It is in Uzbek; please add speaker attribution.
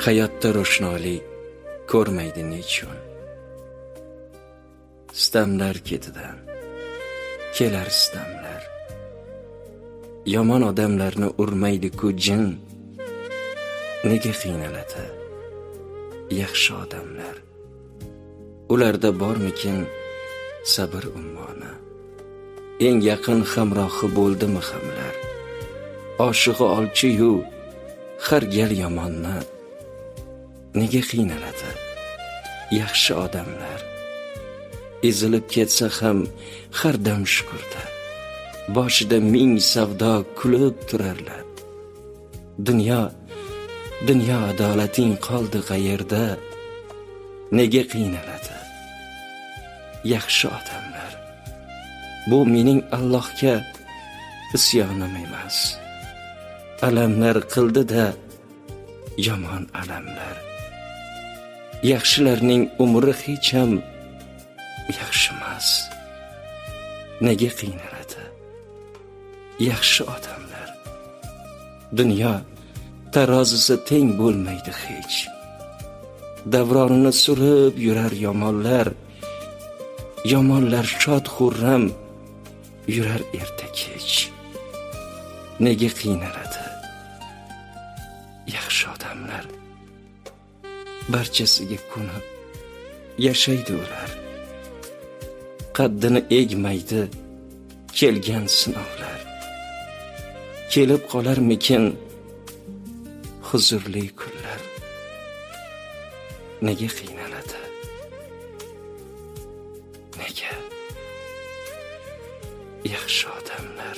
Speaker 1: hayotda ro'shnolik ko'rmaydi nechun. Sitamlar ketidan kelar sitamlar, yomon odamlarni urmaydi-ku jin. Nega qiynaladi yaxshi odamlar? Ularda bormikin sabr ummoni? Eng yaqin hamrohi bo'ldimi hamlar? Oshig'i olchi-yu har gal yomonni. Nega qiynaladi yaxshi odamlar? Ezilib ketsa ham har dam shukurda, boshida ming savdo kulib turarlar. Dunyo adolating qoldi qayerda? Nega qiynaladi yaxshi odamlar? Bu mening Allohga isyonim emas. Alamlar qildi-da yomon alamlar. Yaxshilarning umri hech ham yaxshi emas. Nega qiynaladi yaxshi odamlar? Dunyo tarozisi teng bo'lmaydi hech. Davronini surib yurar yomonlar. Yomonlar shod xurram yurar erta kech. Nega qiynaladi yaxshi odamlar? Barchasiga ko'nib yashaydi ular. Qaddini egmaydi kelgan sinovlar. Kelib qolarmikin huzurli kunlar? Nega qiynaladi? Nega yaxshi odamlar?